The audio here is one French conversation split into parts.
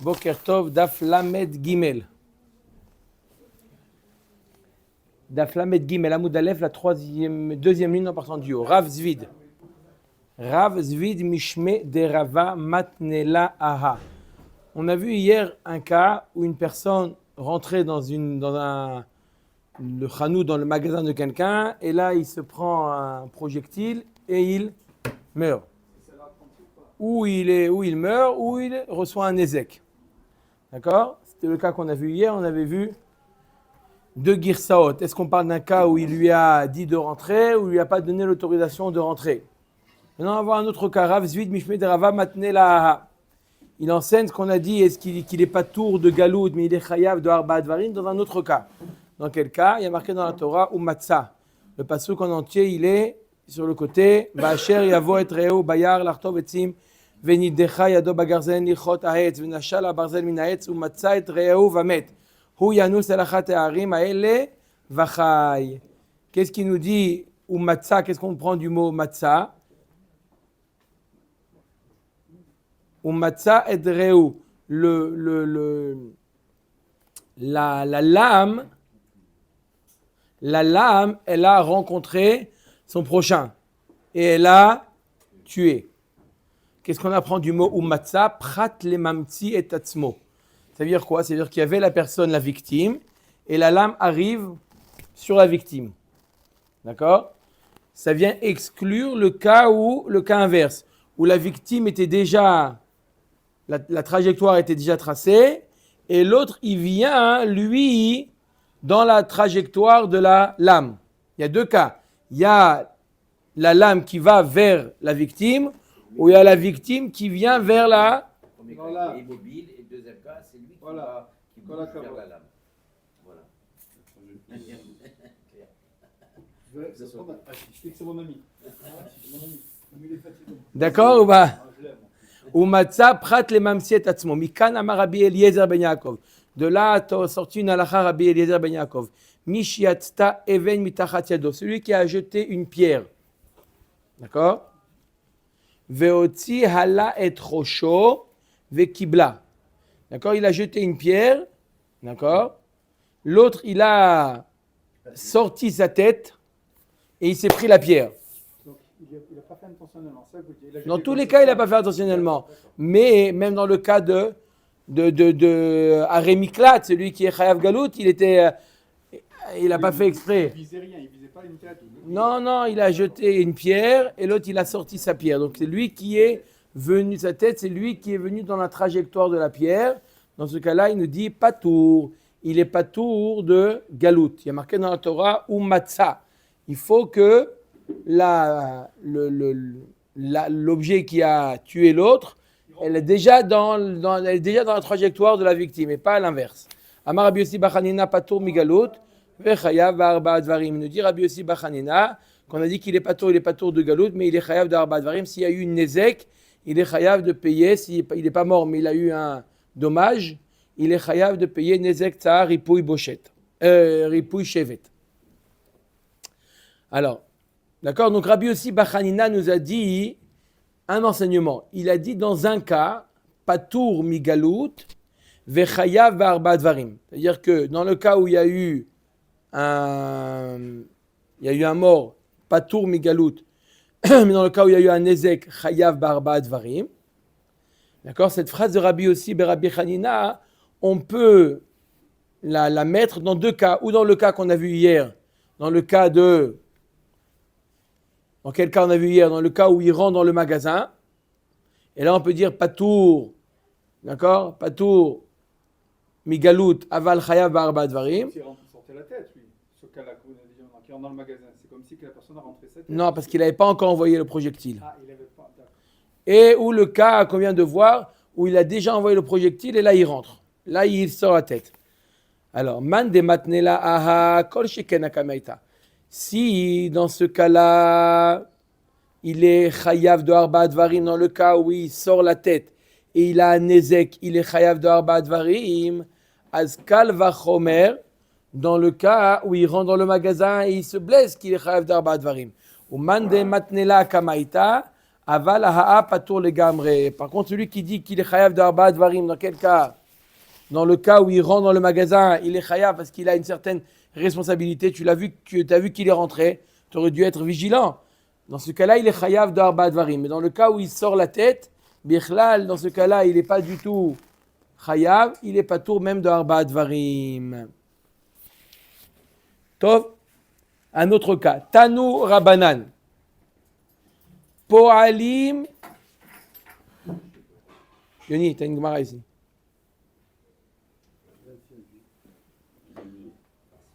Boker Tov, Daf Lamed Gimel. Daf Lamed Gimel, Amoud Aleph, la deuxième ligne en partant du haut. Rav Zvid. Rav Zvid Mishme de Rava Matnela Aha. On a vu hier un cas où une personne rentrait dans le chanou, dans le magasin de quelqu'un, et là il se prend un projectile et il meurt. Ou il meurt, ou il reçoit un ézek. D'accord? C'était le cas qu'on a vu hier. On avait vu deux girsaot. Est-ce qu'on parle d'un cas où il lui a dit de rentrer ou il lui a pas donné l'autorisation de rentrer? Maintenant, on va voir un autre cas. Rav Zvid Mishme de Rava Matnela. Il enseigne ce qu'on a dit. Est-ce qu'il n'est pas tour de galoud, mais il est chayav de arba advarim dans un autre cas? Dans quel cas? Il y a marqué dans la Torah ou matzah. Le pasuk en entier, il est sur le côté. Ba'asher yavo et reu bayar l'artov etzim. ונידחה ידו בגרזן לכרות העץ ונשל הברזל מן העץ ומצא את רעהו ומת. הוא ינוס אל אחת הערים האלה וחי. Qu'est-ce qu'il nous dit ou matza? Qu'est-ce qu'on prend du mot matza? Ou matza et reu. La lame, elle a rencontré son prochain et elle a tué. Qu'est-ce qu'on apprend du mot umatza? Prat le mamtsi et atzmo. Ça veut dire quoi? Ça veut dire qu'il y avait la personne, la victime, et la lame arrive sur la victime. D'accord? Ça vient exclure le cas inverse, où la victime était déjà, la trajectoire était déjà tracée, et l'autre, il vient, lui, dans la trajectoire de la lame. Il y a deux cas. Il y a la lame qui va vers la victime, où il y a la victime qui vient vers la... Le premier cas, il est immobile, et le deuxième cas, c'est lui qui bouge vers la lame. Voilà. C'est mon ami. D'accord ou pas? Ou matza prat le mamsiet atzmo. Mikan amar Rabbi Eliezer ben Yaakov. De là a sorti une halakha Rabbi Eliezer ben Yaakov. Mishiatzta even mitachat yado. Celui qui a jeté une pierre. D'accord? Veotzi hala et rosho vekibla. D'accord? Il a jeté une pierre. D'accord? L'autre, il a sorti sa tête et il s'est pris la pierre. Donc, il n'a pas fait intentionnellement. Ça, vous dites, Dans tous les cas, il n'a pas fait intentionnellement. Mais même dans le cas de Arémiklat, celui qui est Chayav Galout, il n'a pas fait exprès. Il visait rien, il visait pas une tête. Non, il a jeté une pierre et l'autre, il a sorti sa pierre. Donc, c'est lui qui est venu, sa tête, c'est lui qui est venu dans la trajectoire de la pierre. Dans ce cas-là, il nous dit patour. Il est patour de Galout. Il y a marqué dans la Torah ou matzah. Il faut que l'objet qui a tué l'autre, elle est déjà dans la trajectoire de la victime et pas à l'inverse. Amar Rabbi Yossi Bachanina patour mi Galout. Vechayav d'arba advarim. Il nous dit Rabbi Yossi Bachanina qu'on a dit qu'il est patour de Galout, mais il est chayav d'arba advarim. S'il y a eu une nezek, il est chayav de payer. S'il n'est pas mort, mais il a eu un dommage, il est chayav de payer nezek tsar ripouille bochet, ripouille shevet. Alors, d'accord. Donc Rabbi Yossi Bachanina nous a dit un enseignement. Il a dit dans un cas patour mi Galout, vechayav d'arba advarim. C'est-à-dire que dans le cas où il y a eu un mort, patour mi Galout, mais dans le cas où il y a eu un nezek, chayav barba advarim. D'accord? Cette phrase de Rabbi Yossi Rabbi Hanina, on peut la mettre dans deux cas, ou dans le cas qu'on a vu hier, dans quel cas on a vu hier? Dans le cas où il rentre dans le magasin, et là on peut dire patour, d'accord? Patour mi Galout, aval chayav barba advarim. Il sortait la tête, lui. Ce cas-là que vous avez dit, qui rentre dans le magasin. C'est comme si la personne a rentré sa tête. Non, parce qu'il n'avait pas encore envoyé le projectile. Ah, il n'avait pas. D'accord. Et ou le cas qu'on vient de voir, où il a déjà envoyé le projectile et là il rentre. Là il sort la tête. Alors, man de matnela aha kol sheken akamaita. Si dans ce cas-là, il est chayav de arba advarim, dans le cas où il sort la tête et il a un nezek, il est chayav de arba advarim, azkal vachomer, dans le cas où il rentre dans le magasin et il se blesse, qu'il est chayav de arba advarim. Ou man de matnela akamaita, Aval ha'a patour legamre. Par contre, celui qui dit qu'il est chayav de arba dvarim, dans quel cas? Dans le cas où il rentre dans le magasin, il est chayav parce qu'il a une certaine responsabilité. Tu as vu qu'il est rentré, tu aurais dû être vigilant. Dans ce cas-là, il est chayav de arba dvarim. Mais dans le cas où il sort la tête, bichlal, dans ce cas-là, il n'est pas du tout chayav, il est patour même de arba dvarim. Tov, un autre cas. Tanu Rabanan. Po'alim. Yoni, tu as une gemara ici.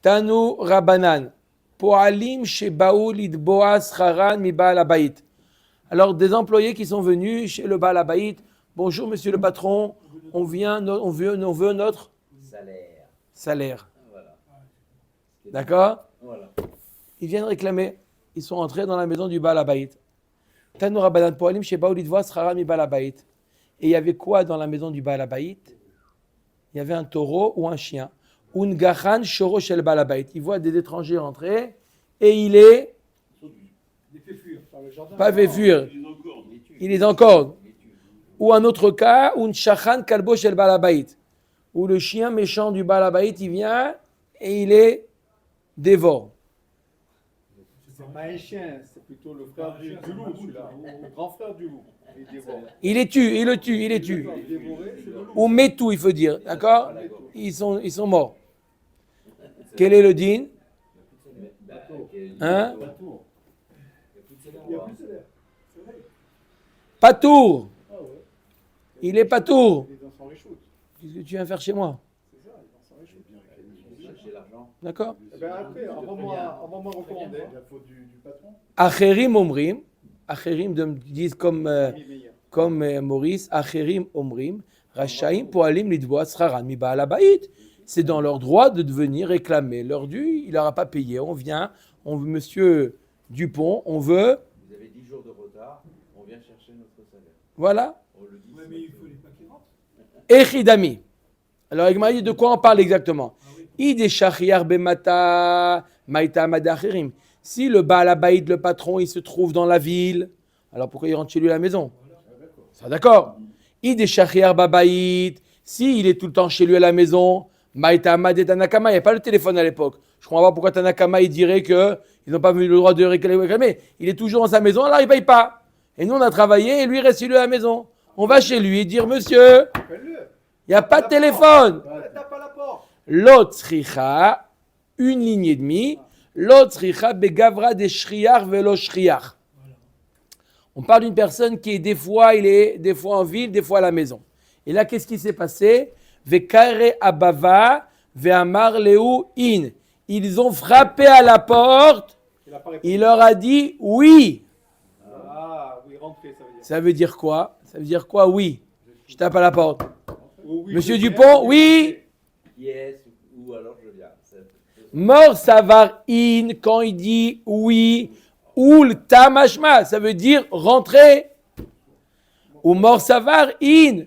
Tanu Rabanan. Po'alim shebaou lidboa scharan mi Baal habayit. Alors, des employés qui sont venus chez le Baal habayit. Bonjour, monsieur le patron. On veut notre salaire. Voilà. D'accord? Voilà. Ils viennent réclamer. Ils sont entrés dans la maison du Baal habayit. Tanu Rabanan Po'alim shebaou lidboa scharan mi Baal habayit. Et il y avait quoi dans la maison du Baal habayit? Il y avait un taureau ou un chien. Ungachan shoro shel Baal habayit. Il voit des étrangers entrer et il est Il fait fuir par le jardin. pas fait fuir. Il est encore. Ou un autre cas, un shachan kalbo shel Baal habayit, où le chien méchant du Baal habayit, il vient et il est dévore. C'est pas un chien, c'est plutôt le frère du loup, celui-là. Le grand frère du loup. Il dévore. Il le tue. Il est dévoré, c'est le loup. Ou metou, il faut dire. D'accord? Ils sont morts. Quel est le din? Hein? Il n'y a plus de salaire. Patour. Il est patour. Il est dans son réchoute. Qu'est-ce que tu viens faire chez moi? C'est ça, il est dans son réchoute. Chercher l'argent. D'accord? Eh ben après, envoie-moi recommander. La faute du patron. Acherim omrim. Acherim disent comme Meilleur. Maurice. Acherim omrim. Rachaim poalim lidboa scharan mi Baal habayit. C'est dans leur droit de venir réclamer leur dû. Il n'aura pas payé. On vient. Monsieur Dupont, on veut. Vous avez 10 jours de retard, on vient chercher notre salaire. Voilà. On le dit. Mais il faut les pas qu'il rentre. Echidami. Alors, Igmar dit de quoi on parle exactement? Ide shachiyar bemata maïta madachirim. Si le Baal habayit, le patron, il se trouve dans la ville, alors pourquoi il rentre chez lui à la maison? Ça, d'accord. Ide shachiyar babayit. Si il est tout le temps chez lui à la maison, maïta amad et tanakama, il n'y a pas le téléphone à l'époque. Je ne comprends pas pourquoi Tanakama il dirait qu'ils n'ont pas eu le droit de réclamer. Il est toujours dans sa maison, alors il ne paye pas. Et nous, on a travaillé et lui reste chez lui à la maison. On va chez lui et dire, monsieur, Appelle-le. il n'y a pas de téléphone. Tape à la porte. L'autricha, une ligne et demie. L'autricha begavra des shriar velo shriar. On parle d'une personne qui est des fois en ville, des fois à la maison. Et là, qu'est-ce qui s'est passé? Vekare abava ve'amar leu in. Ils ont frappé à la porte. Il leur a dit oui. Ah, oui, rentrer, ça veut dire. Ça veut dire quoi? Ça veut dire quoi? Oui. Je tape à la porte. Oh, oui, Monsieur je viens, Dupont, oui. Yes, ou alors je viens. Mort savar in, quand il dit oui, ou le tamashma, ça veut dire rentrer. Ou mort savar in,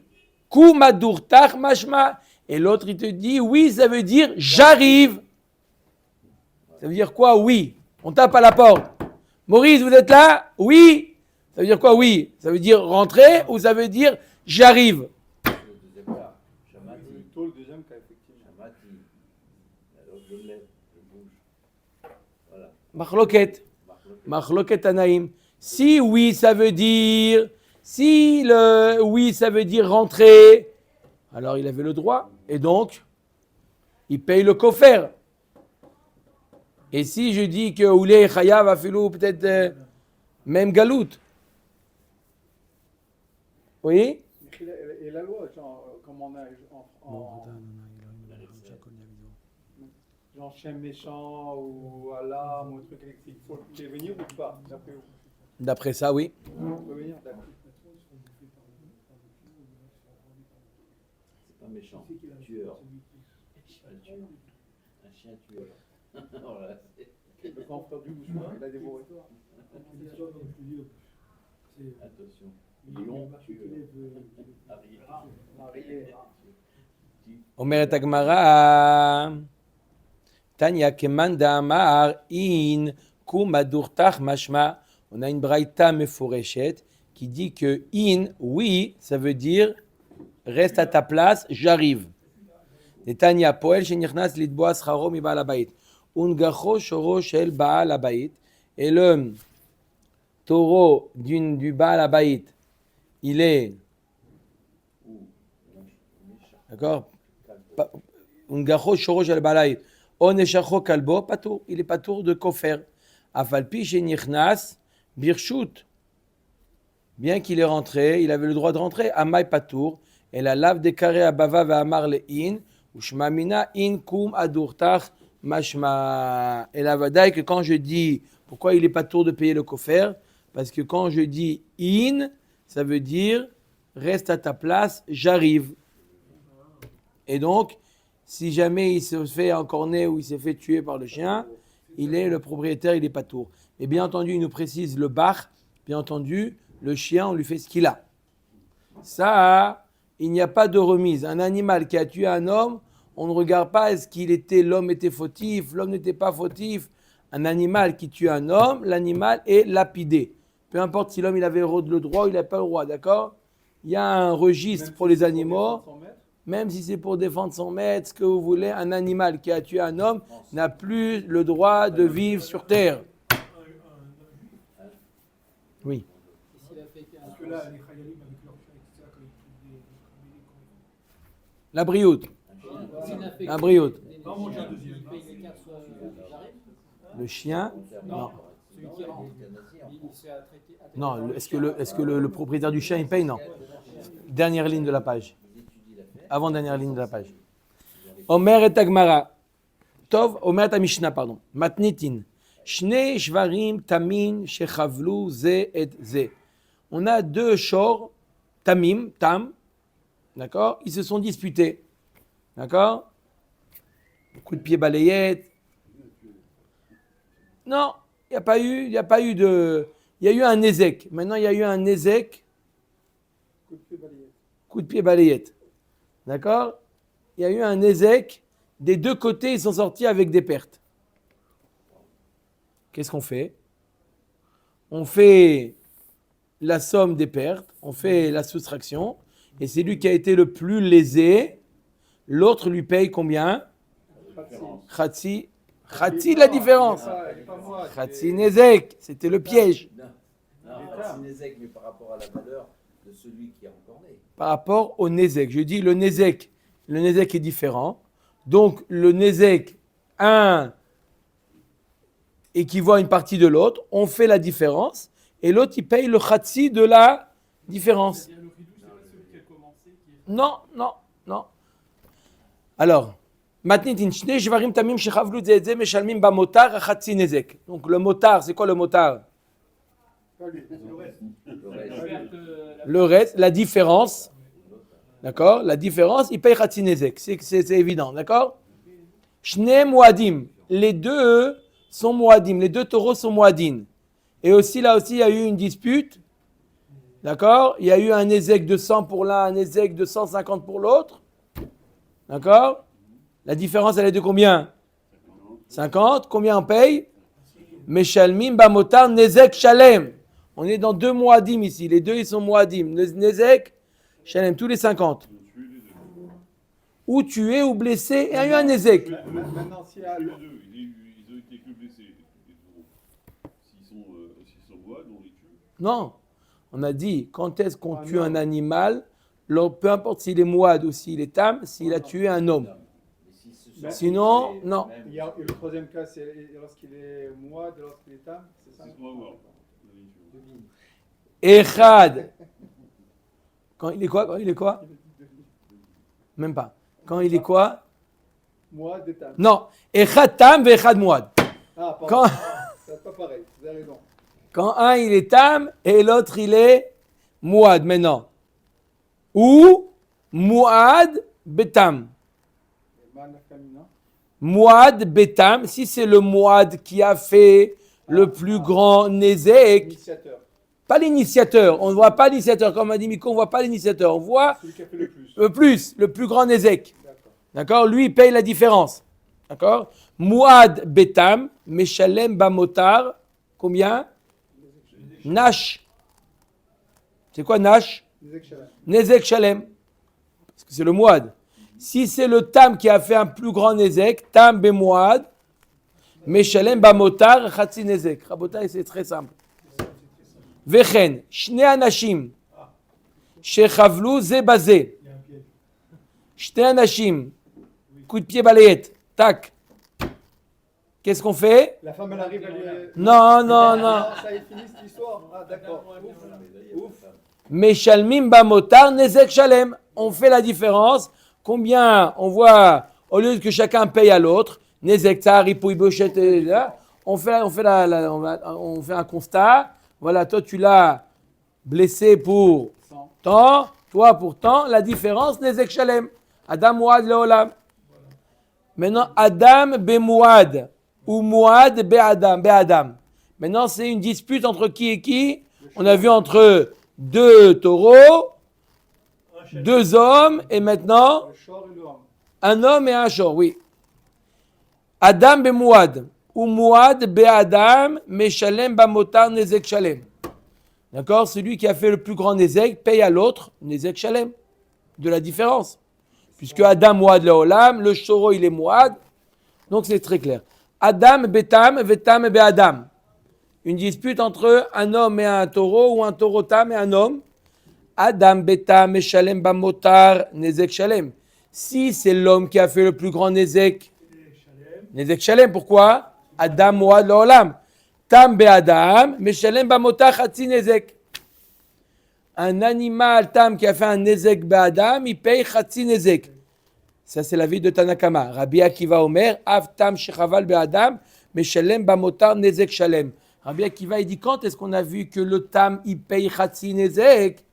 kumadur tach mashma. Et l'autre, il te dit oui, ça veut dire j'arrive. Ça veut dire quoi? Oui. On tape à la porte. Maurice, vous êtes là? Oui. Ça veut dire quoi? Oui. Ça veut dire rentrer ou ça veut dire j'arrive. Le deuxième cas, Shamati. Plutôt le deuxième cas, effectivement. Shamati. Alors je me lève, je bouge. Voilà. Machloket. Machloket Anaïm. Si oui, ça veut dire. Si le oui, ça veut dire rentrer. Alors il avait le droit. Et donc, il paye le coffre. Et si je dis que Oulé Chayav a fait peut-être même Galout. Oui? Et la loi, genre, comme on a genre chien méchant ou alarme ou truc électrique, il faut prévenir ou pas? D'après vous? D'après ça, oui. Prévenir, d'accord. C'est pas méchant, tueur. Un chien tueur. Voilà. Le grand frère du loup, il a dévoré. Attention. Lion tueur. אומרת הגמרא, תניא כמאן דאמר אין קומא דורתך משמע, on a une braïta מפורשת, qui dit que in, oui, ça veut dire reste à ta place, j'arrive. Netanya poel shenichnas litboa scharo mi baal habayit. Ungacho shoro shel baal habayit. Et le taureau du baal habayit, il est, d'accord, Ungacho shoro shel baal habayit. Oneshacho kalbo patour. Il est patour de kofer. Afalpi shenichnas birshut. Bien qu'il est rentré, il avait le droit de rentrer. Amay patour. Et la lave des carrés à bava va amar le in. Ushmamina in kum adurtach mashma. Et la vadaï que quand je dis, pourquoi il n'est pas tour de payer le kofer? Parce que quand je dis in, ça veut dire reste à ta place, j'arrive. Et donc, si jamais il se fait encorner ou il s'est fait tuer par le chien, il est le propriétaire, il n'est pas tour. Et bien entendu, il nous précise le bar, bien entendu, le chien, on lui fait ce qu'il a. Ça, il n'y a pas de remise. Un animal qui a tué un homme, on ne regarde pas est-ce l'homme était fautif, l'homme n'était pas fautif. Un animal qui tue un homme, l'animal est lapidé. Peu importe si l'homme il avait le droit ou il n'avait pas le droit, d'accord? Il y a un registre pour les animaux, même si c'est pour défendre son maître, ce que vous voulez, un animal qui a tué un homme n'a plus le droit de vivre sur terre. Oui. Parce que là, les Khayalim avec leur chien, etc., quand ils trouvent des La brioute. La brioute. va manger un deuxième. Le chien, non. Celui qui rentre. Non, est-ce que le propriétaire du chien il paye? Non. Dernière ligne de la page. Avant-dernière ligne de la page. Omer et Agmara. Tov, Omer et Mishnah, pardon. Matnitin. Shnei shvarim tamin shechavlu ze et ze. On a deux shor, tamim, tam, d'accord? Ils se sont disputés. D'accord? Coup de pied balayette. Non, il n'y a pas eu de... Il y a eu un ézek. Maintenant, il y a eu un ézek. Coup de pied balayette. D'accord? Il y a eu un ézek. Des deux côtés, ils sont sortis avec des pertes. Qu'est-ce qu'on fait? On fait la somme des pertes, on fait la soustraction, et c'est lui qui a été le plus lésé. L'autre lui paye combien? Khatsi. Khatsi, la différence. Khatsi Nezek, c'était le piège. Non, Khatsi Nezek, mais par rapport à la valeur de celui qui a encore né. Par rapport au Nezek. Je dis le Nezek est différent. Donc le Nezek, un équivaut à une partie de l'autre. On fait la différence. Et l'autre, il paye le Khatsi de la différence. Non. Alors, donc le motar, c'est quoi le motar? Le reste, la différence. D'accord? La différence, il paye Khatsi Nezek. C'est évident, d'accord? Shne Muadim. Les deux sont Muadim. Les deux taureaux sont Muadim. Et aussi, là aussi, il y a eu une dispute. D'accord? Il y a eu un Nezek de 100 pour l'un, un Nezek de 150 pour l'autre. D'accord? La différence, elle est de combien? 50. Combien on paye? Meshalmim bamotar Nezek Shalem. On est dans deux Muadim ici. Les deux, ils sont Muadim. Nezek Shalem, tous les 50. Ou tué ou blessé, il y a eu un Nezek. Maintenant, s'il y a Les deux, ils ont été que blessés, les taureaux. S'ils sont moines, on les tue. Non. On a dit, quand est-ce qu'on tue un animal, peu importe s'il est mouad ou s'il est tam, s'il a tué un homme. Sinon, non. Il y a le troisième cas, c'est lorsqu'il est moide, lorsqu'il est tam, c'est ça? C'est ce qu'on va voir. Echad. Quand il est quoi? Même pas. Quand il est quoi? Moide et tam. Non. Echad tam ve echad mouad. Ah, pardon. Quand, C'est pas pareil, vous avez raison. quand un il est tam et l'autre il est mouad maintenant. Ou mouad betam. Mouad betam, si c'est le mouad qui a fait le plus grand nezek, Initiateur. pas l'initiateur, on ne voit pas l'initiateur, comme a dit Miko, on ne voit pas l'initiateur, on voit Celui qui a fait le plus. le plus grand nezek. D'accord. D'accord? Lui, il paye la différence. D'accord? Mouad betam, meshalem bamotar, combien? Nash. C'est quoi Nash? Nezek Shalem. Parce que c'est le Mouad. Si c'est le Tam qui a fait un plus grand Nezek, Tam be Mouad, Meshalem ba Motar, Chatzi Nezek. Rabotai, c'est très simple. Vechen, Shne Anashim, Shechavlu Ze Bazé. Shne Anashim, coup de pied balayette, tac. Qu'est-ce qu'on fait? La femme, elle arrive, elle lui... Non. Ça est fini cette histoire. Ah, d'accord. Ouf. Meshalmim ba Motar, Nezek Shalem. On fait la différence. Combien on voit, au lieu que chacun paye à l'autre, Nezek, Tsar, Ipouy, Bochet, on fait un constat. Voilà, toi tu l'as blessé pour tant, toi pour tant. La différence, Nezek Shalem. Adam Mouad Leolam. Maintenant, Adam be Mouad ou Mouad be Adam. Maintenant, c'est une dispute entre qui et qui? On a vu entre deux taureaux, deux hommes, et maintenant, un homme et un shor, oui. Adam be Mouad, ou Mouad be Adam, Meshalem ba Motar Nezek Shalem. D'accord? Celui qui a fait le plus grand Nezek paye à l'autre Nezek Shalem, de la différence. Puisque Adam Mouad Leolam, le shoro il est Mouad, donc c'est très clair. Adam betam, vetam be Adam. Une dispute entre un homme et un taureau, ou un taureau tam et un homme. Adam betam meshalem ba motar nezek shalem. Si c'est l'homme qui a fait le plus grand nezek, nezek shalem, pourquoi? Adam Mouad Leolam. Tam be Adam, meshalem ba motar chatzi nezek. Un animal tam qui a fait un nezek be Adam, il paye chatzi nezek. Ça c'est la vie de Tanakama. Rabbi Akiva Omer, av tam shechaval be Adam, meshalem ba motar nezek shalem. Rabbi Akiva il dit, quand est-ce qu'on a vu que le tam il paye chatzi nezek?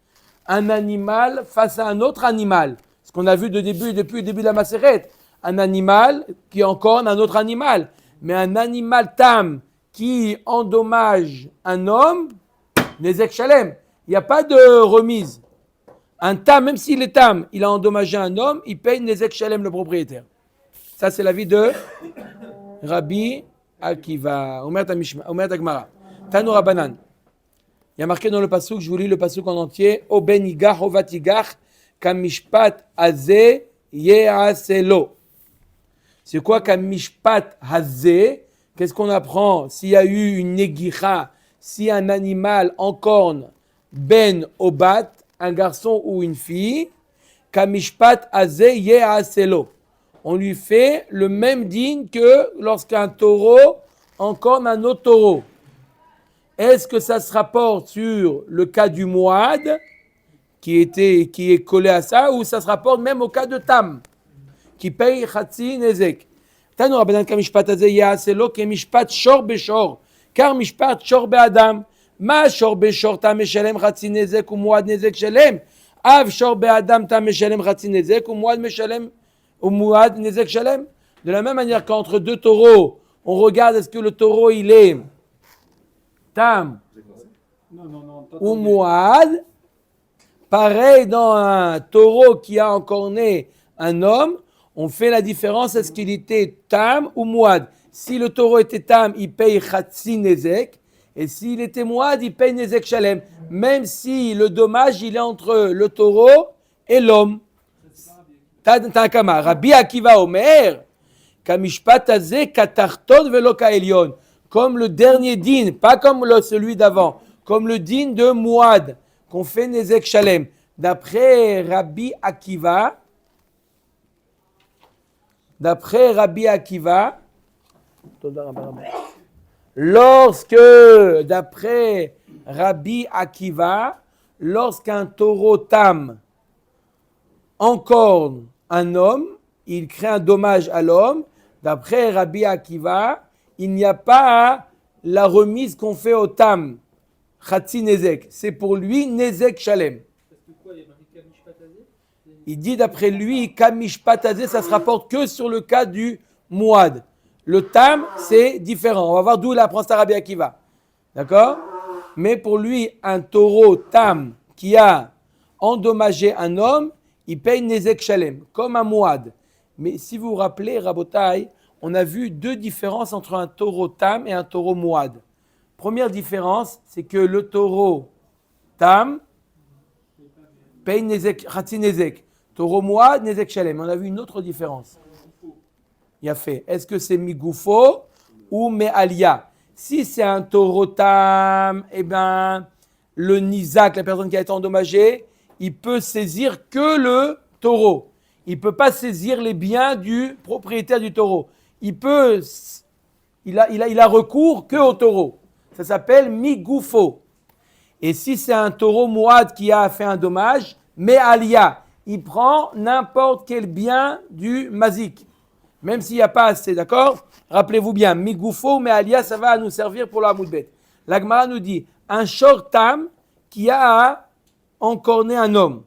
Un animal face à un autre animal. Ce qu'on a vu depuis le début de la Maseret. Un animal qui encorne un autre animal. Mais un animal tam qui endommage un homme, Nezek Shalem. Il n'y a pas de remise. Un tam, même s'il est tam, il a endommagé un homme, il paye Nezek Shalem, le propriétaire. Ça, c'est l'avis de Rabbi Akiva. Omer Tagmara. Tanu Rabbanan. Il y a marqué dans le passouk, je vous lis le passouk en entier. O ben igach, o vatigach, kamishpat haze yeaselo. C'est quoi kamishpat haze? Qu'est-ce qu'on apprend s'il y a eu une negicha, si un animal encorne ben obat, un garçon ou une fille, kamishpat haze yeaselo. On lui fait le même digne que lorsqu'un taureau encorne un autre taureau. Est-ce que ça se rapporte sur le cas du Mouad, qui est collé à ça, ou ça se rapporte même au cas de Tam, qui paye Chatzi Nezek? Tanu Rabbanan kamishpat hazeh ya'aselo kemishpat shor beshor, car mishpat shor be'adam. Ma shor beshor tam meshalem Chatzi Nezek ou Mouad Nezek shalem. Av shor be'adam tam meshalem Chatzi Nezek ou Mouad meshalem ou Mouad Nezek shalem. De la même manière qu'entre deux taureaux, on regarde est-ce que le taureau il est Tam ou Mouad. Pareil dans un taureau qui a encorné un homme, on fait la différence est-ce qu'il était Tam ou Mouad. Si le taureau était Tam, il paye Chatzi Nezek, et s'il était Mouad, il paye Nezek Shalem, même si le dommage il est entre le taureau et l'homme. Tanakama, Rabbi Akiva Omer, kamishpat hazeh katarton velo kaelion. Comme le dernier din, pas comme celui d'avant, comme le din de Mouad, qu'on fait Nezek Shalem. D'après Rabbi Akiva, d'après Rabbi Akiva, lorsqu'un taureau tam encorne un homme, il crée un dommage à l'homme, d'après Rabbi Akiva, il n'y a pas la remise qu'on fait au tam, Chatzi Nezek. C'est pour lui Nezek Shalem. Il dit d'après lui, Kamishpat Hazeh, ça se rapporte que sur le cas du Mouad. Le tam, c'est différent. On va voir d'où il apprend ça Rabbi Akiva. D'accord? Mais pour lui, un taureau tam qui a endommagé un homme, il paye Nezek Shalem, comme un Mouad. Mais si vous vous rappelez, Rabotai, on a vu deux différences entre un taureau tam et un taureau Mouad. Première différence, c'est que le taureau tam, paye Nezek, Khatsi Nezek. Taureau Moad, Nezek Shalem. On a vu une autre différence. Il a fait. Est-ce que c'est Migoufo ou Me'alia? Si c'est un taureau tam, eh bien, le Nizak, la personne qui a été endommagée, il peut saisir que le taureau. Il ne peut pas saisir les biens du propriétaire du taureau. Il a recours que au taureau. Ça s'appelle Migoufo. Et si c'est un taureau Mouad qui a fait un dommage, Me'alia, il prend n'importe quel bien du mazik. Même s'il n'y a pas assez, d'accord? Rappelez-vous bien, Migoufo, Me'alia, ça va nous servir pour la Moudbet. La Gemara nous dit, un shortam qui a encorné un homme.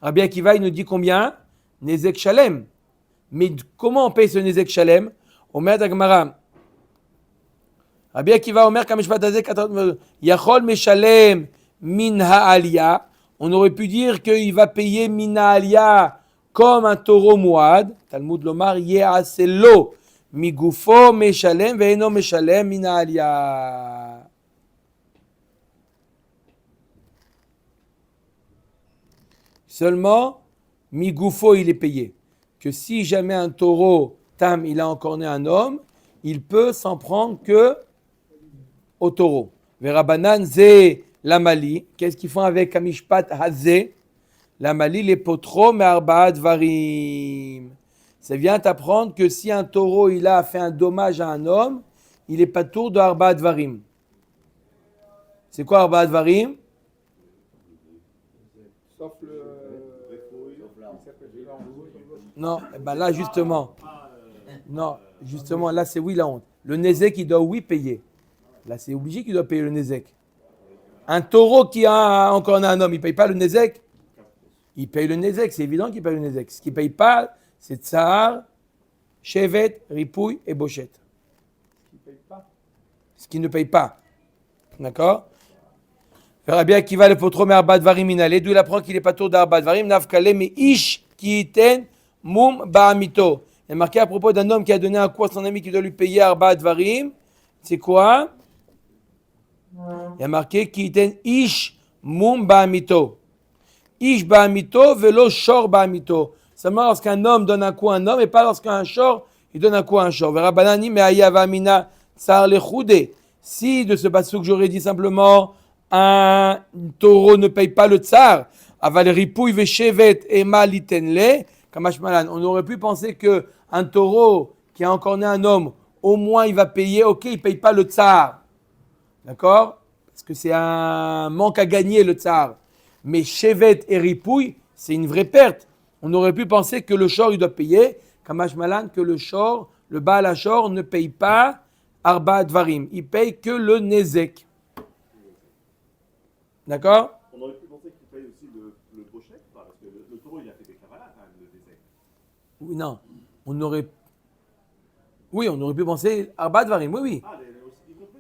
Rabbi Akiva, il nous dit combien? Nezek Shalem. Mais comment on paye ce Nezek Shalem? Omer Dagmara. Rabbi Akiva, Omer Kamishpat Azek, Yachol Meshalem Min Ha'alia. On aurait pu dire qu'il va payer Min Ha'alia comme un taureau Mouad. Talmud Lomar, Ye'aselo. Migufo Meshalem, Ve'eno Meshalem Min Ha'alia. Seulement, Migoufo, il est payé. Que si jamais un taureau, tam, il a encorné un homme, il peut s'en prendre que au taureau. Verabanan, ze lamali. Qu'est-ce qu'ils font avec Kamishpat Hazé? Lamali, les potro, mais arbaat varim. Ça vient t'apprendre que si un taureau, il a fait un dommage à un homme, il est pas tour de arbaat varim. C'est quoi arbaat varim? Sauf le. Non, ben là justement. Non, justement, là c'est oui la honte. Le Nezek, il doit oui payer. Là c'est obligé qu'il doit payer le Nezek. Un taureau qui a encore un homme, il ne paye pas le Nezek? Il paye le Nezek, c'est évident qu'il paye le Nezek. Ce qu'il ne paye pas, c'est Tsahar, Shevet, Ripouille et Bochette. Ce qu'il ne paye pas. D'accord? Verra bien qui va le potro mais arbat varim inale. D'où il apprend qu'il n'est pas tour d'arbat varim. Nafkale mais ish qui iten mum ba'amito. Il est marqué à propos d'un homme qui a donné un coup à son ami qui doit lui payer arbat varim. C'est quoi? Il y a marqué qui iten ish mum ba'amito. Ish ba'amito velo shor ba'amito. Seulement lorsqu'un homme donne un coup à un homme et pas lorsqu'un shor il donne un coup à un shor. Verra banani mais ayava amina tsar le choude. Si de ce passage que j'aurais dit simplement un taureau ne paye pas le tsar, aval ripouille veshevet et malitenle, kamash malan. On aurait pu penser que un taureau qui a encore né un homme, au moins il va payer, ok, il paye pas le tsar, d'accord? Parce que c'est un manque à gagner le tsar. Mais shevet et ripouille, c'est une vraie perte. On aurait pu penser que le shor il doit payer, kamash malan, que le shor, le baal hashor ne paye pas arba dvarim, il paye que le nezek. D'accord? On aurait pu penser qu'il paye aussi le Bochet, parce que le taureau, il a fait des cavalas quand même, le désert. Oui, non. On aurait pu penser Arba Dvarim, oui.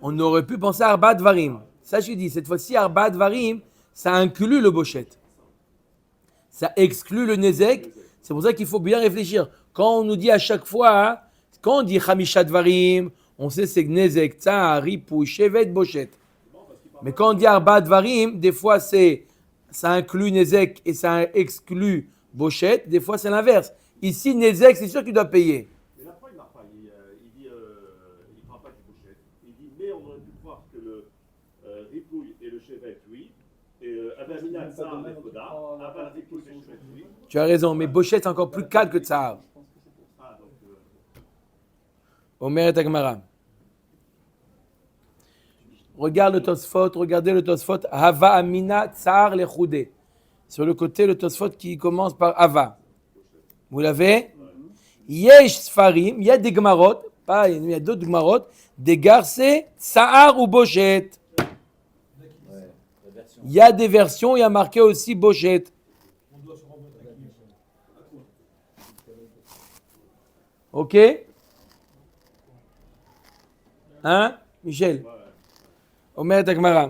On aurait pu penser Arba Dvarim. Ça, je dis, cette fois-ci, Arba Dvarim, ça inclut le Bochet. Ça exclut le Nezek. C'est pour ça qu'il faut bien réfléchir. Quand on nous dit à chaque fois, hein, quand on dit Chamisha Dvarim, on sait c'est Nezek, Tsar, Ripouille, Shevet, Bochet. Mais quand on dit Arba Dvarim, des fois ça inclut Nezek et ça exclut Bochet. Des fois c'est l'inverse. Ici, Nezek, c'est sûr qu'il doit payer. Mais là, il ne marque pas. Il dit, il ne prend pas du Bochet. Il dit, mais on aurait pu croire que le Ripouille et le Chevet, oui. Et Abamina, Tsar, et Foda. Aval, Ripouille et Chevet, oui. Tu as raison, mais Bochet c'est encore plus calme que Tsar. Ah, donc. Omer et Agmara. Regardez le Tosfot, Hava Amina Tsar Lechoudé. Sur le côté, le Tosfot qui commence par Hava. Vous l'avez? Yesh Sfarim, il y a des Gmarot, il y a d'autres Gmarot, des Garcés, Tsar ou Bochet. Il y a des versions, il y a marqué aussi Bochet. Ok? Hein, Michel? אומרת הגמרא,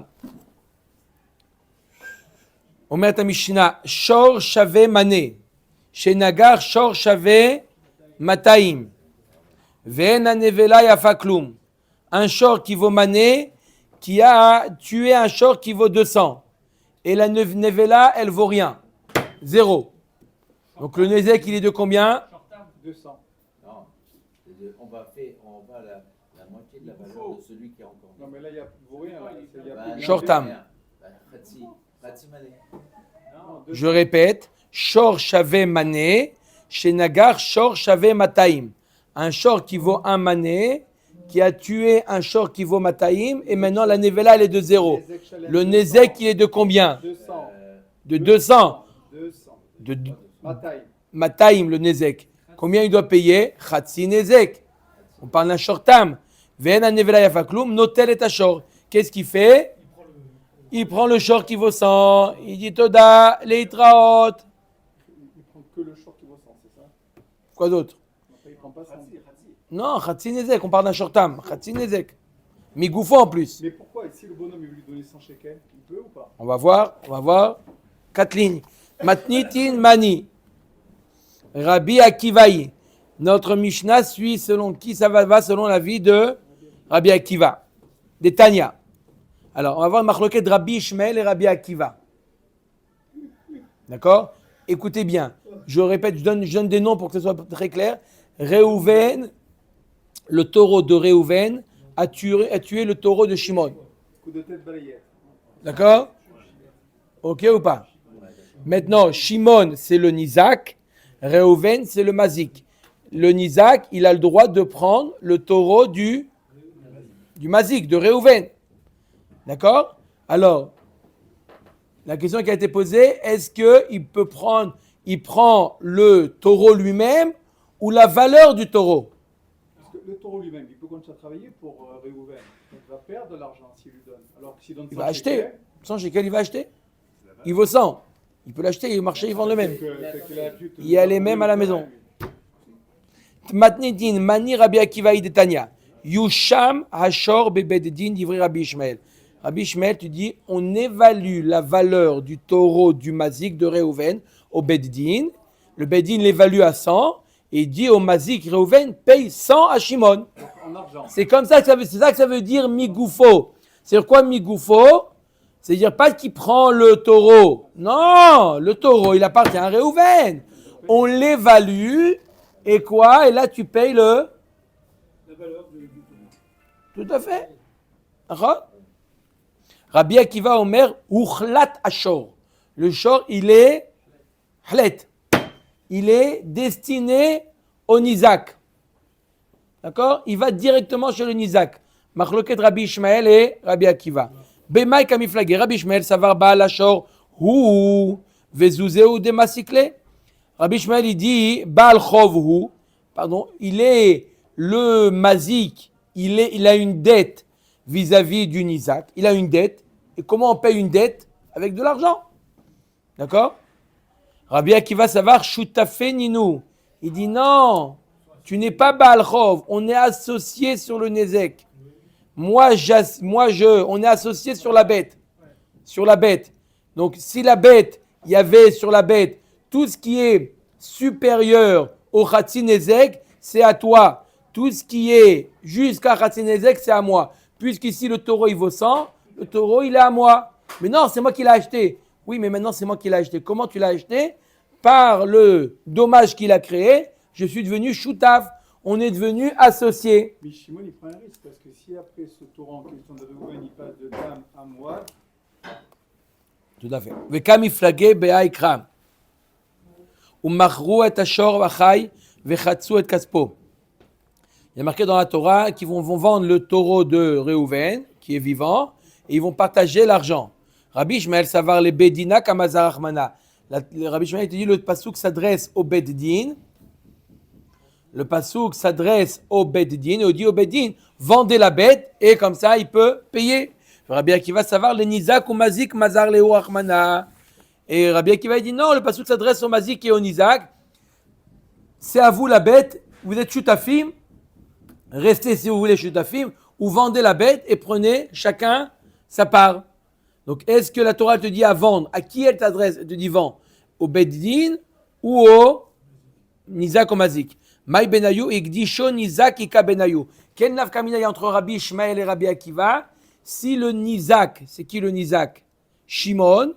אומרת המשנה, שור שווה מנה, שנגח שור שווה 200, ואין הנבלה יפה כלום. Un shor qui vaut mané, qui a tué un shor qui vaut 200. Et la nevela, elle vaut rien. 0. Donc le Nézek, il est de combien? 200. Non, on va la moitié de la valeur de celui qui a encore. Non, mais là, il n'y a vaut rien. Là. Il y a Bah, plus de- Shortam. Khatsi Mané. Non, Je répète, Shor Shave Mané, chez Nagar, Shor Shave Mataim. Un Shor qui vaut un Mané, qui a tué un Shor qui vaut Mataim, et maintenant la Nevela, elle est de 0. Nézek Shalem, Le Nézek, il est de combien? 200. De 200. 200. De Mataï. Mataim, le Nézek. Combien il doit payer? Khatsi Nézek. On parle d'un Shortam. Ven Nevela Yafakloum, Notel et Ashor. Qu'est-ce qu'il fait? Il prend le Shor qui vaut 100. Il dit Toda, Leitraot. Il prend que le short qui vaut 100, c'est ça? Quoi d'autre? Après, il prend pas 100. Non, Khatsi Nezek, on parle d'un Shortam. Khatsi Nezek. Migoufo en plus. Mais pourquoi, si le bonhomme il veut lui donner 100 shekels, il peut ou pas? On va voir. 4 lignes. Matnitin Mani. Rabbi Akivaï. Notre Mishnah suit selon qui ça va selon la vie de Rabbi Akiva. Des Tanya. Alors, on va voir une marloquette de Rabbi Ishmael et Rabbi Akiva. D'accord? Écoutez bien. Je répète, je donne des noms pour que ce soit très clair. Réhouven, le taureau de Réhouven, a tué le taureau de Shimon. Coup de tête balayette. D'accord? Ok ou pas? Maintenant, Shimon, c'est le Nizak. Réhouven, c'est le Mazik. Le Nizak, il a le droit de prendre le taureau du Mazik, de Réhouven. D'accord? Alors, la question qui a été posée, est-ce qu'il prend le taureau lui-même ou la valeur du taureau? Parce que le taureau lui-même, il peut continuer à travailler pour Réhouven. Donc il va perdre de l'argent s'il lui donne. Alors que s'il donne 100 Il va acheter. shekels, 100 shekels, il va acheter. Il vaut 100. Il peut l'acheter, au marché, ils vendent le même. c'est que la pute- Il y a les mêmes à la maison. Matnidin, Mani Rabbi Akiva de Tanya. Yusham Hashor Bebeddin d'Ivri Rabbi Ishmael. Rabbi Ishmael, tu dis, on évalue la valeur du taureau du Mazik de Réhouven au Beddin. Le Beddin l'évalue à 100 et dit au Mazik Réhouven paye 100 à Shimon. En argent. C'est comme ça que ça veut dire Migoufo. C'est quoi Migoufo? C'est-à-dire pas qu'il prend le taureau. Non, le taureau, il appartient à Réhouven. On l'évalue et quoi? Et là, tu payes La valeur du taureau. Tout à fait. D'accord? Rabbi Akiva Omer, Uchlat Ashor. Le shor, il est Hlet. Il est destiné au Nizak. D'accord? Il va directement chez le Nizak. Machloket Rabbi Ishmael et Rabbi Akiva. Bemaï kamiflagé. Rabbi Ishmael savar Baal Ashor. Hu vezuzeu de masikle. Rabbi Ishmael, il dit Baal Chov hu. Pardon. Il est le Mazik. Il a une dette vis-à-vis du Nizak. Il a une dette. Et comment on paye une dette? Avec de l'argent. D'accord? Rabbi Akiva savar Shutafé Ninou. Il dit non, tu n'es pas Baal Chov. On est associé sur le Nezek. On est associé sur la bête. Sur la bête. Donc si la bête, il y avait sur la bête tout ce qui est supérieur au Khatsi Nezek, c'est à toi. Tout ce qui est jusqu'à Khatsi Nezek, c'est à moi. Puisqu'ici le taureau il vaut 100, le taureau il est à moi. Mais non, c'est moi qui l'ai acheté. Oui, mais maintenant c'est moi qui l'ai acheté. Comment tu l'as acheté? Par le dommage qu'il a créé, je suis devenu choutaf. On est devenu associés. Mais Shimon, il prend un risque parce que si après ce taureau en question de Réhouven, il passe de Dam à Moab, Tout à fait. Vekam iflagé be'aikram. Umachru et ashor vachai vechatsu et kaspo. Il y a marqué dans la Torah qu'ils vont vendre le taureau de Réhouven, qui est vivant, et ils vont partager l'argent. Rabbi Ishmael savar les bedina kamazar achmana. Rabbi Ishmael te dit le pasouk s'adresse au beddin. Le pasouk s'adresse au beddin et on dit au beddin vendez la bête et comme ça il peut payer. Rabbi Akiva savar les nizak ou mazik mazar leo achmana. Et Rabbi Akiva dit non, le pasouk s'adresse au mazik et au nizak. C'est à vous la bête, vous êtes shutafim. Restez si vous voulez shutafim ou vendez la bête et prenez chacun sa part. Donc, est-ce que la Torah te dit à vendre? À qui elle t'adresse? Elle te dit vend au Beddin ou au Nizak ou Mazik. Maï Benayu, Igdisho, Nizak, Ika Benayu. Quel nafkamina y a entre Rabbi Ishmael et Rabbi Akiva? Si le Nizak, c'est qui le Nizak? Shimon,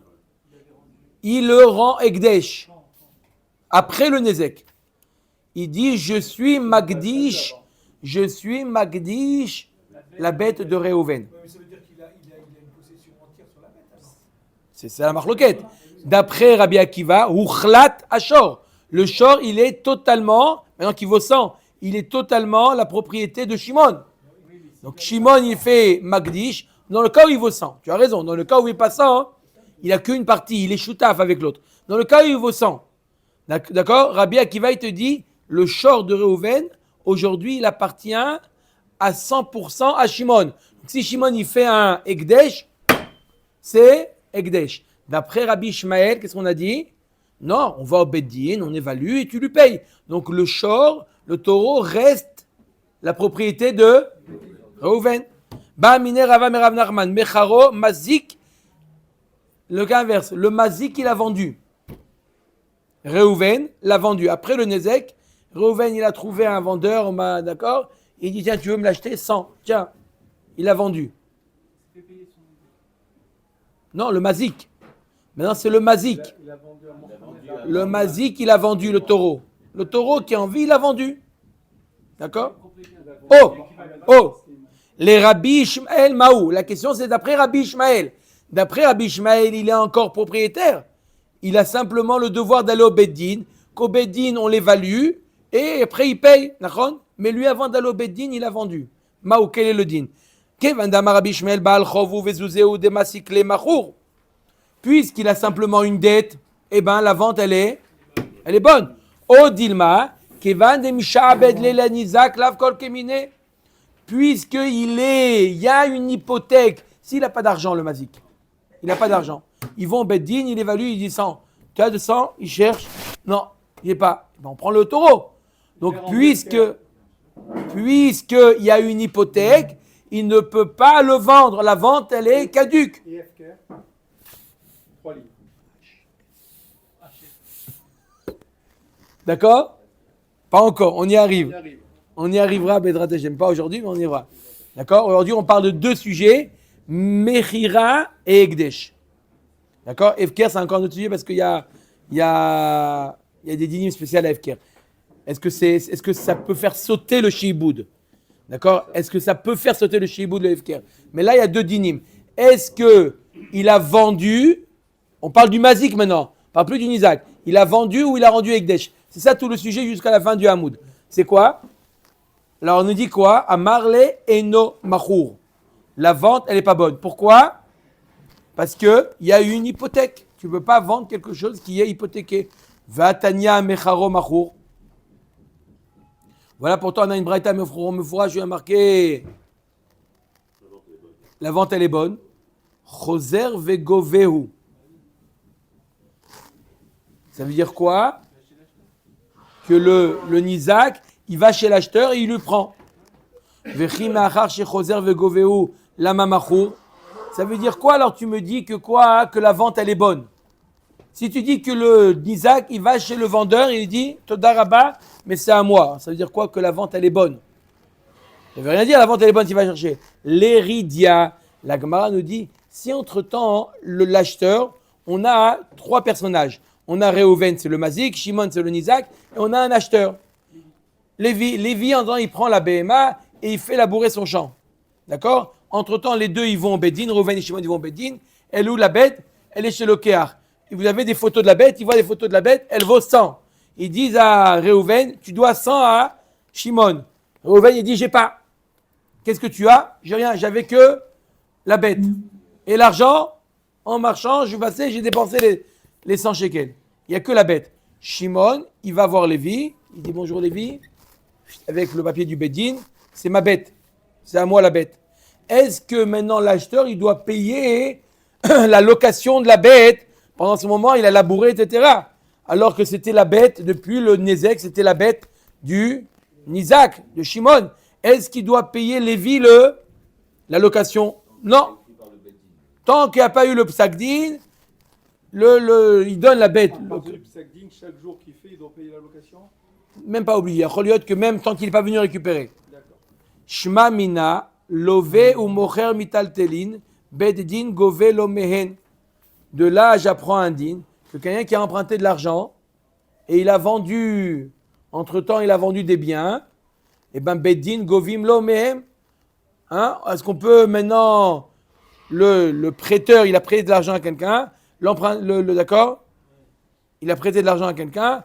il le rend Ekdesh. Après le Nezek. Il dit, je suis Magdish, la bête de Réhouven. Ouais, mais ça veut dire qu'il a une possession entière sur la bête, alors. C'est la marloquette. D'après Rabbi Akiva, Uchlat Ashor. Le Shor, il est totalement, maintenant qu'il vaut 100, il est totalement la propriété de Shimon. Donc Shimon, il fait Magdish. Dans le cas où il vaut 100, tu as raison. Dans le cas où il n'est pas 100, il n'a qu'une partie, il est shoutaf avec l'autre. Dans le cas où il vaut 100, d'accord, Rabbi Akiva, il te dit, le Shor de Réhouven, aujourd'hui, il appartient à 100% à Shimon. Donc, si Shimon, il fait un Ekdesh, c'est Ekdesh. D'après Rabbi Ishmael, qu'est-ce qu'on a dit? Non, on va au Beddin, on évalue et tu lui payes. Donc le Shor, le taureau, reste la propriété de Réhouven. Ba mine Rava Merav Nachman, Mecharo, Mazik, le cas inverse, le Mazik, il a vendu. Réhouven l'a vendu. Après le Nezek, Réhouven, il a trouvé un vendeur, d'accord? Il dit, tiens, tu veux me l'acheter 100? Tiens, il a vendu. Non, le Mazik. Maintenant, c'est le Mazik. Il a vendu un morceau. Le Mazik, il a vendu le taureau. Le taureau qui est en vie, il a vendu. D'accord? Oh! Les Rabbi Ishmael Maou. La question, c'est d'après Rabbi Ishmael. D'après Rabbi Ishmael, il est encore propriétaire. Il a simplement le devoir d'aller au Beddin. Qu'au Beddin, on l'évalue. Et après, il paye. D'accord? Mais lui, avant d'aller au Beddin, il a vendu. Maou, quel est le din? Puisqu'il a simplement une dette, eh ben la vente, elle est bonne. O Dilma, Kevan de Mishabed Lelanizak, Lav Kol Kemine. Puisqu'il y a une hypothèque. S'il n'a pas d'argent, le Mazik, il n'a pas d'argent. Ils vont au Beddin, il évalue, il dit 100. Tu as 200, il cherche. Non, il n'est pas. Ben, on prend le taureau. Donc, puisqu'il y a une hypothèque, il ne peut pas le vendre. La vente, elle est caduque. Et FK 3 livres. D'accord? Pas encore, on y Il arrive. arrive. On y arrivera, Bedrat Hashem. Pas aujourd'hui, mais on y arrivera. D'accord? Aujourd'hui, on parle de deux sujets, Mechira et Ekdesh. D'accord? Efker, c'est encore un autre sujet parce qu'il y a des dynimes spéciales à Efker. Est-ce que ça peut faire sauter le shiboud? D'accord? Est-ce que ça peut faire sauter le shiboud, le Efker? Mais là, il y a deux dynimes. Est-ce qu'il a vendu? On parle du Mazik maintenant. On parle plus du Nizak. Il a vendu ou il a rendu Ekdesh? C'est ça tout le sujet jusqu'à la fin du Hamoud. C'est quoi? Alors on nous dit quoi? Amarle eno machour. La vente, elle n'est pas bonne. Pourquoi? Parce qu'il y a eu une hypothèque. Tu ne peux pas vendre quelque chose qui est hypothéqué. Vatania mecharo machour. Voilà, pourtant on a une braïta mefoura, je lui ai marqué. La vente, elle est bonne. Choser vegovehu. Ça veut dire quoi? Que le Nizak, il va chez l'acheteur et il lui prend. Ça veut dire quoi alors tu me dis que quoi? Que la vente elle est bonne. Si tu dis que le Nizak, il va chez le vendeur et il dit Todaraba, mais c'est à moi. Ça veut dire quoi? Que la vente elle est bonne. Ça veut rien dire la vente elle est bonne, tu vas chercher. L'Éridia, la Gemara nous dit, si entre-temps l'acheteur, on a trois personnages. On a Réhouven, c'est le Mazik, Shimon, c'est le Nizak, et on a un acheteur. Lévi, en temps, il prend la BMA et il fait labourer son champ. D'accord? Entre-temps, les deux, ils vont au Beddin, Réhouven et Shimon, ils vont au Beddin. Elle est où la bête? Elle est chez le Kéar. Et vous avez des photos de la bête, ils voient des photos de la bête, elle vaut 100. Ils disent à Réhouven, tu dois 100 à Shimon. Réhouven, il dit, j'ai pas. Qu'est-ce que tu as? J'ai rien, j'avais que la bête. Et l'argent, en marchant, je suis passé, j'ai dépensé les 100 shekels. Il n'y a que la bête. Shimon, il va voir Lévi. Il dit bonjour Lévi. Avec le papier du Beddin, c'est ma bête. C'est à moi la bête. Est-ce que maintenant l'acheteur, il doit payer la location de la bête? Pendant ce moment, il a labouré, etc. Alors que c'était la bête, depuis le Nezek, c'était la bête du Nizak, de Shimon. Est-ce qu'il doit payer Lévi la location? Non. Tant qu'il n'y a pas eu le psakdin, il donne la bête. À partir du Psakdin, chaque jour qu'il fait, il doit payer la location? Même pas oublié. Choliot que même tant qu'il n'est pas venu récupérer. D'accord. Shma mina, love ou mocher mitaltelin, beddin gove lo mehen. De là, j'apprends un din que quelqu'un qui a emprunté de l'argent et il a vendu, entre-temps, il a vendu des biens, et ben Beddin Govim Lo Mehem. Hein? Est-ce qu'on peut maintenant, le prêteur, il a prêté de l'argent à quelqu'un, d'accord? Il a prêté de l'argent à quelqu'un,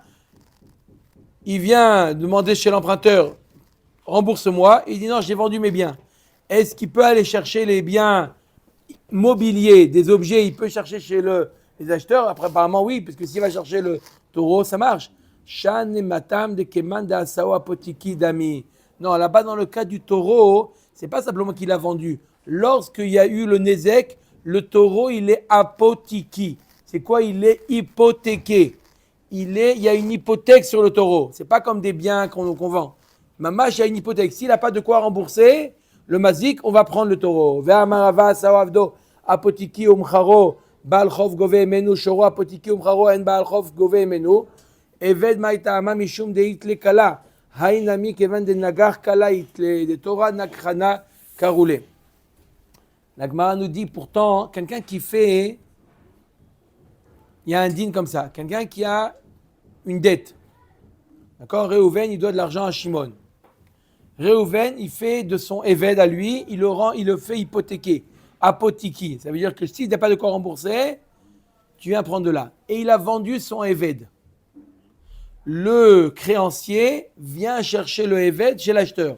il vient demander chez l'emprunteur, rembourse-moi, il dit non, j'ai vendu mes biens. Est-ce qu'il peut aller chercher les biens mobiliers, des objets, il peut chercher chez les acheteurs? Après, apparemment, oui, parce que s'il va chercher le taureau, ça marche. Shan et matam de keman de asao apotiki dami. Non, là-bas, dans le cas du taureau, c'est pas simplement qu'il a vendu. Lorsqu'il y a eu le nezek, le taureau, il est apotiki. C'est quoi? Il est hypothéqué. Il y a une hypothèque sur le taureau. C'est pas comme des biens qu'on vend. Mamash, il y a une hypothèque. S'il n'a pas de quoi rembourser, le mazik, on va prendre le taureau. Ve'amarava sawavdo apotiki umcharo bal chov gove emenu shoro apotiki umcharo en bal chov gove emenu eved ma'itama mishum deit lekala hainami kevan de nagar kala itle de Torah nakrana karoulé. La Gemara nous dit pourtant, quelqu'un qui fait, il y a un din comme ça, quelqu'un qui a une dette. D'accord? Réhouven, il doit de l'argent à Shimon. Réhouven, il fait de son éved à lui, il le fait hypothéquer. Apotiki. Ça veut dire que s'il n'a pas de quoi rembourser, tu viens prendre de là. Et il a vendu son éved. Le créancier vient chercher le éved chez l'acheteur.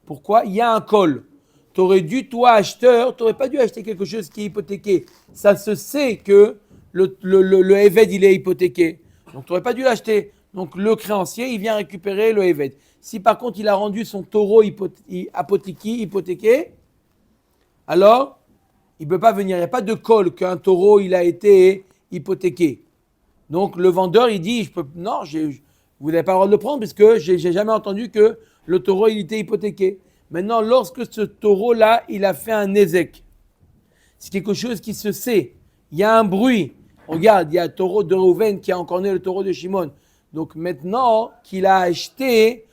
Pourquoi? Il y a un col. Tu aurais dû, toi, acheteur, tu n'aurais pas dû acheter quelque chose qui est hypothéqué. Ça se sait que le éved, il est hypothéqué. Donc, tu n'aurais pas dû l'acheter. Donc, le créancier, il vient récupérer le éved. Si, par contre, il a rendu son taureau hypothéqué, alors, il ne peut pas venir. Il n'y a pas de col qu'un taureau, il a été hypothéqué. Donc, le vendeur, il dit, vous n'avez pas le droit de le prendre puisque je n'ai jamais entendu que le taureau, il était hypothéqué. Maintenant, lorsque ce taureau-là, il a fait un nezek, c'est quelque chose qui se sait. Il y a un bruit. Regarde, il y a le taureau de Reuven qui a encore né le taureau de Shimon. Donc maintenant qu'il a acheté,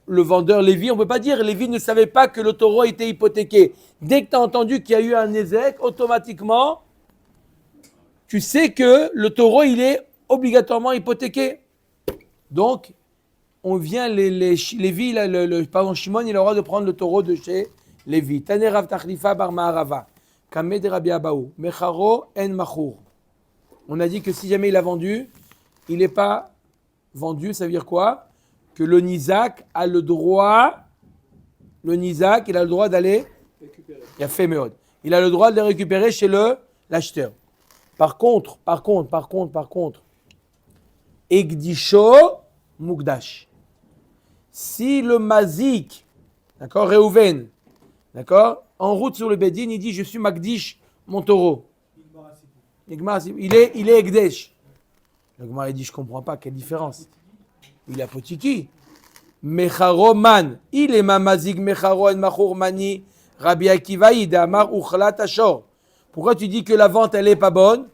le vendeur Lévi, on ne peut pas dire, Lévi ne savait pas que le taureau était hypothéqué. Dès que tu as entendu qu'il y a eu un nezek, automatiquement, tu sais que le taureau, il est obligatoirement hypothéqué. Donc, on vient, Lévi, Shimon, il a le droit de prendre le taureau de chez Lévi. Tane Rav Tachlifa bar Ma'arava, Kameh de Rabbi Abaou, Mecharo en Machour. On a dit que si jamais il a vendu, il n'est pas vendu, ça veut dire quoi? Que le Nizak a le droit, il a le droit d'aller récupérer. Il a fait Meod. Il a le droit de les récupérer chez l'acheteur. Par contre, Egdisho Mukdash. Si le Mazik, d'accord, Réhouven, d'accord, en route sur le Bedin, il dit je suis Magdish, mon taureau. Il est Egdesh. Le Gemara dit je ne comprends pas, quelle différence. Il est apotiki. Mecharo man. Il est Mamazig Mecharo en Machour Mani Rabbi Akivaï Damar Uchlat Ashor. Pourquoi tu dis que la vente elle n'est pas bonne?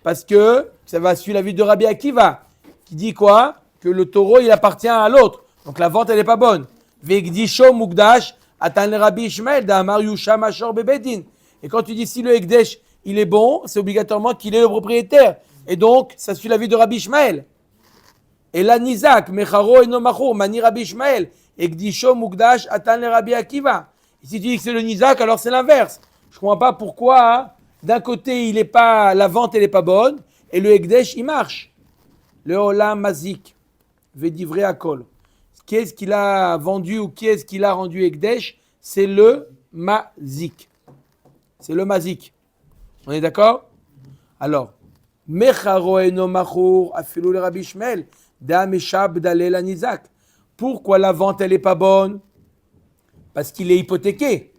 Parce que ça va suivre la vie de Rabbi Akiva qui dit quoi? Que le taureau il appartient à l'autre. Donc la vente elle n'est pas bonne. Vegdisho Mukdash Atan le Rabbi Ishmael Damar Yusham Ashor Bebedin. Et quand tu dis si le Egdesh il est bon, c'est obligatoirement qu'il est le propriétaire. Et donc, ça suit la vie de Rabbi Ishmael. Et là, Nizak, Mecharo et Nomachour, Mani Rabbi Ishmael, Egdisho Mukdash, Atan le Rabbi Akiva. Et si tu dis que c'est le Nizak, alors c'est l'inverse. Je ne comprends pas pourquoi, hein, d'un côté, la vente, elle n'est pas bonne, et le Egdesh, il marche. Le Olam Mazik, Vedivre Akol. Qui est-ce qu'il a vendu ou qui est-ce qu'il a rendu Egdesh? C'est le Mazik. C'est le Mazik. On est d'accord? Alors, Mecharo eno machour afilou le Rabbi Ishmael da meshab dalel anizak. Pourquoi la vente elle est pas bonne? Parce qu'il est hypothéqué.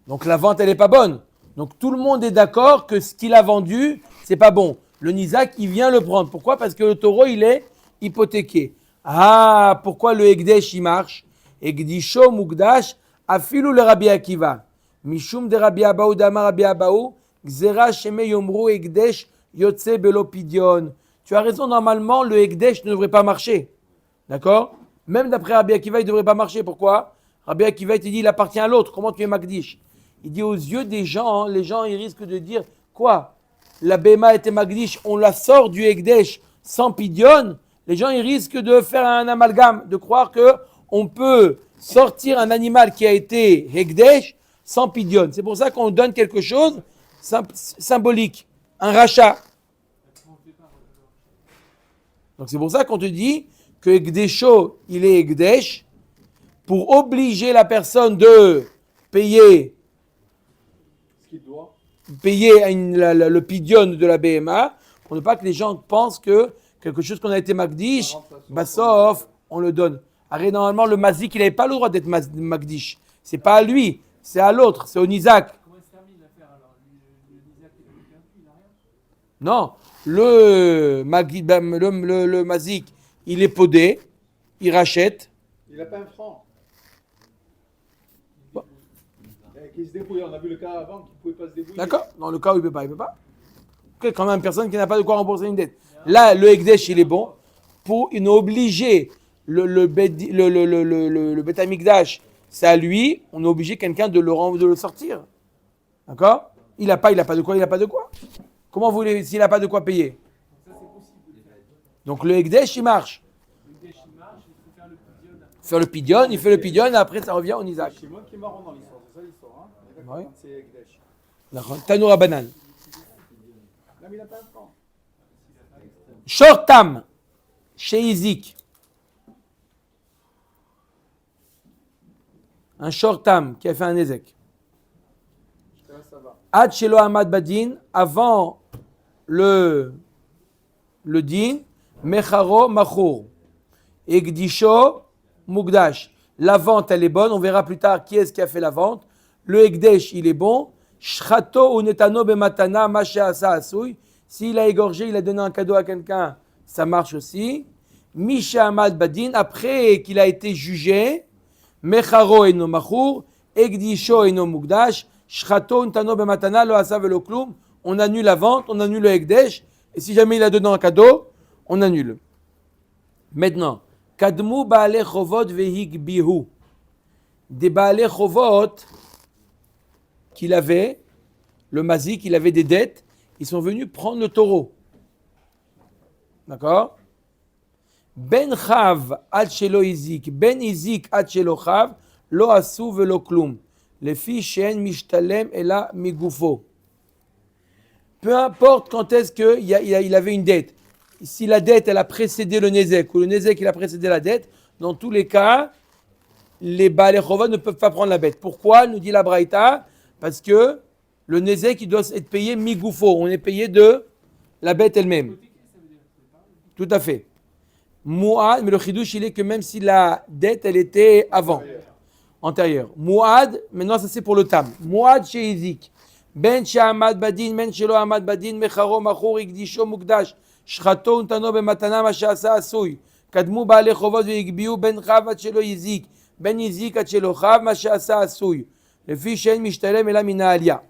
Donc la vente elle est pas bonne. Donc tout le monde est d'accord que ce qu'il a vendu c'est pas bon. Le nizak il vient le prendre. Pourquoi? Parce que le taureau il est hypothéqué. Ah, pourquoi le Egdesh il marche? Egdisho mukdash afilou le Rabbi Akiva. Mishum de Rabbi Abaou d'Amar Rabbi Abaou. Gzera sheme yomru Egdesh yotse belopidion. Tu as raison, normalement, le Egdesh ne devrait pas marcher. D'accord? Même d'après Rabbi Akiva, il ne devrait pas marcher. Pourquoi? Rabbi Akiva, il te dit, il appartient à l'autre. Comment tu es Magdish? Il dit, aux yeux des gens, les gens, ils risquent de dire, quoi? la Béma était Magdish, on la sort du Ekdesh sans Pidyon, les gens ils risquent de faire un amalgame, de croire qu'on peut sortir un animal qui a été Ekdesh sans Pidyon. C'est pour ça qu'on donne quelque chose symbolique, un rachat. Donc c'est pour ça qu'on te dit que Ekdesho, il est Ekdesh, pour obliger la personne de payer Ce qu'il doit. le pidyon de la BMA, pour ne pas que les gens pensent que quelque chose qu'on a été Magdish, sauf on le donne. Arrête, normalement, le Mazik, il n'avait pas le droit d'être Magdish. C'est pas à lui, c'est à l'autre, c'est au Nizak. Comment se termine l'affaire alors? Le Nizak, il n'a rien? Non, le Mazik, il est podé, il rachète. Il n'a pas un franc. Qui se débrouille. On a vu le cas avant qu'il ne pouvait pas se débrouiller. D'accord? Dans le cas où il ne peut pas, il ne peut pas. Ok, quand même, personne qui n'a pas de quoi rembourser une dette. Là, le Ekdesh, il est bon. Pour nous obliger, le Bet Amikdash, c'est à lui, on est obligé quelqu'un de le sortir. D'accord? Il n'a pas de quoi, il n'a pas de quoi. Comment vous voulez, s'il n'a pas de quoi payer? Ça, c'est possible de le faire. Donc le Ekdesh, il marche. Le Ekdesh, il marche, il faut faire le pidyon. Faire le pidyon, il fait le pidyon, et après ça revient au Isaac. C'est Shimon qui est marrant dans l'histoire. C'est ça l'histoire. Hein? On est d'accord, Oui. quand c'est Ekdesh. Tanoura Banan. Non, mais il n'a pas un franc. Shortam, chez Izik. Un shortam qui a fait un Ezek. Là, ça va. Ad Shelo Ahmad Badin, avant le din, Mecharo Machour. Egdisho Mugdash. La vente, elle est bonne. On verra plus tard qui est-ce qui a fait la vente. Le Egdesh, il est bon. Shrato Unetano Bematana Masheasa Asui. S'il a égorgé, il a donné un cadeau à quelqu'un, ça marche aussi. Misha Ahmad Badin, après qu'il a été jugé, Mecharo Eno Machour, Egdisho Eno Mugdash, Shrato Unetano Bematana Lo Asa Velo Klum. On annule la vente, on annule le Egdesh. Et si jamais il a donné un cadeau, on annule. Maintenant, Kadmu Baale Chovot Vehig Bihu. Des Baale Chovot qu'il avait, le Mazik, il avait des dettes, ils sont venus prendre le taureau. D'accord? Ben Chav ad shelo Izik, Ben Izik ad shelo Chav, lo asu velo klum. Les filles shen mishtalem ela migufo. Peu importe quand est-ce qu'il avait une dette. Si la dette, elle a précédé le Nézek, ou le Nézek, il a précédé la dette, dans tous les cas, les Baalei Chovot ne peuvent pas prendre la bête. Pourquoi? Nous dit la Braïta. Parce que le Nézek, il doit être payé migoufo. On est payé de la bête elle-même. Tout à fait. Mouad, mais le chidouche, il est que même si la dette, elle était avant, antérieure. Mouad, maintenant ça c'est pour le tam. Mouad chez Izik. Ben chez Ahmad Badin, ben chez lo Ahmad Badin, mecharo machour igdisho mukdash. Shrato untano bematana mashasa asui. Kadmu Baalei Chovot veigbiu ben chav ad shelo Izik. Ben Izik ad shelo chav mashasa asui. Le fils Shen Mishtalem et la Mina Alia.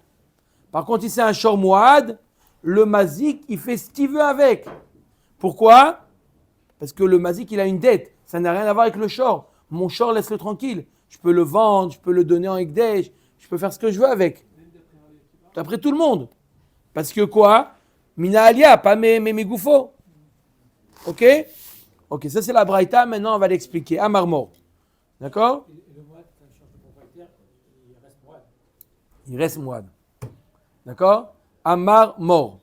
Par contre, si c'est un shor Mouad, le Mazik, il fait ce qu'il veut avec. Pourquoi? Parce que le Mazik, il a une dette. Ça n'a rien à voir avec le shor. Mon shor, laisse-le tranquille. Je peux le vendre, je peux le donner en Ekdesh, je peux faire ce que je veux avec. D'après tout le monde. Parce que quoi? Mina Alia, pas mes goufos. Ok? Ok, ça c'est la Braïta. Maintenant, on va l'expliquer. À Marmor. D'accord? Et le moine, quand il change de propriétaire, il reste moine. Il reste Mouad. D'accord? Amar mort.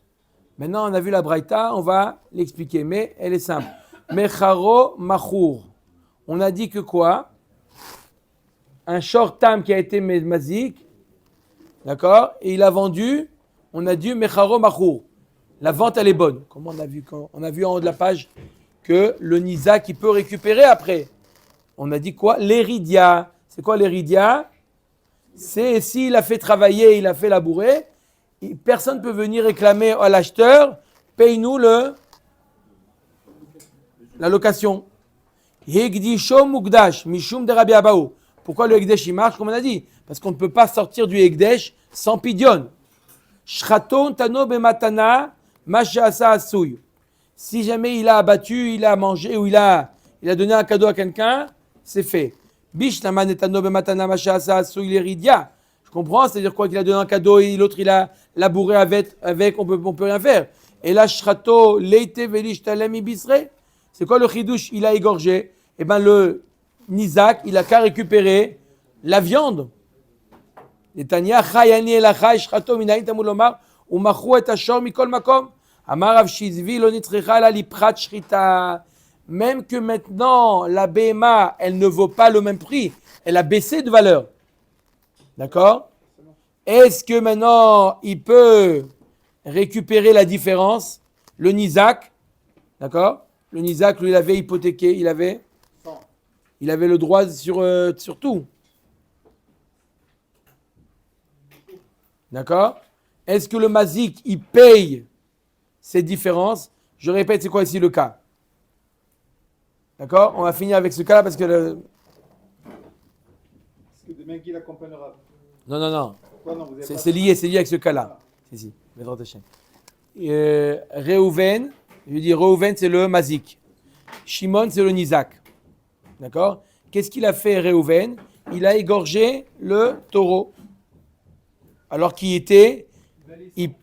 Maintenant, on a vu la Braïta, on va l'expliquer, mais elle est simple. Mecharo machour. On a dit que quoi? Un shortam qui a été mazik, d'accord? Et il a vendu, on a dit Mecharo machour. La vente, elle est bonne. Comment on a vu? On a vu en haut de la page que le Nizak, il peut récupérer après. On a dit quoi? L'éridia. C'est quoi l'éridia? C'est s'il a fait travailler, il a fait labourer, personne ne peut venir réclamer à l'acheteur, paye-nous la location. Hegdisho mugdash, mishum de Rabbi Abaou. Pourquoi le Hegdesh il marche, comme on a dit? Parce qu'on ne peut pas sortir du Hegdesh sans pidyon. Shraton tano bematana, mashasa asouy. Si jamais il a abattu, il a mangé ou il a donné un cadeau à quelqu'un, c'est fait. Je comprends? C'est-à-dire quoi? Qu'il a donné un cadeau et l'autre il a labouré avec on peut rien faire. Et là, shrato leite velish talem ibisre. C'est quoi le chidouche? Il a égorgé. Et ben le Nizak, il a qu'à récupérer la viande. Netanya chayani elachai shrato minayin tamul lomar umachu et ashor mikol makom. Amar Rav Shizvi lo nitzricha la liprat shrita. Même que maintenant la BMA, elle ne vaut pas le même prix, elle a baissé de valeur. D'accord? Est-ce que maintenant il peut récupérer la différence? Le Nizak, d'accord? Le Nizak, lui, il avait hypothéqué, il avait le droit sur tout. D'accord? Est-ce que le Mazik, il paye ces différences? Je répète, c'est quoi ici le cas? D'accord? On va finir avec ce cas-là parce que Est-ce que demain qui l'accompagnera? Non. Pourquoi non, vous avez pas- C'est lié avec ce cas-là. Si. Reuven, je veux dire, Reuven, c'est le Mazik. Shimon, c'est le Nizak. D'accord? Qu'est-ce qu'il a fait, Reuven? Il a égorgé le taureau. Alors qu'il était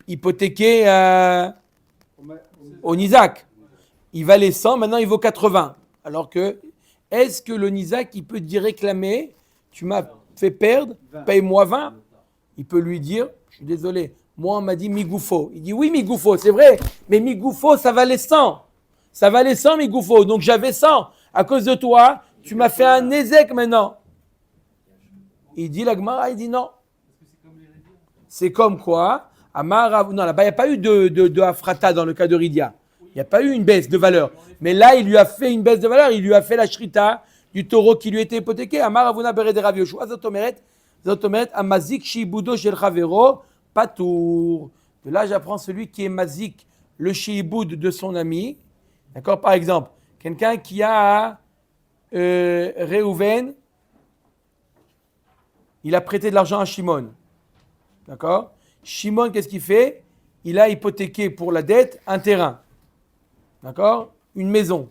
hypothéqué au Nizak. Il valait 100, maintenant il vaut 80. Alors que, est-ce que le Nizak, il peut dire réclamer, tu m'as fait perdre, paye-moi 20? Il peut lui dire, je suis désolé, moi on m'a dit Migoufo. Il dit oui Migoufo, c'est vrai, mais Migoufo ça valait 100. Ça valait 100 Migoufo, donc j'avais 100. À cause de toi, tu m'as fait un Nézek maintenant. Il dit la Gemara, il dit non. C'est comme quoi, non, là-bas il n'y a pas eu de Afrata dans le cas de Ridia. Il n'y a pas eu une baisse de valeur. Mais là, il lui a fait une baisse de valeur, il lui a fait la shrita du taureau qui lui était hypothéqué. Amar Avuna Bere de Rav Yoshua, Zotomeret, Amazik Shibudo Shel Chavero, Patour. De là, j'apprends celui qui est Mazik, le Shiboud de son ami. D'accord? Par exemple, quelqu'un qui a Reuven, il a prêté de l'argent à Shimon. D'accord? Shimon, qu'est-ce qu'il fait? Il a hypothéqué pour la dette un terrain. D'accord? Une maison.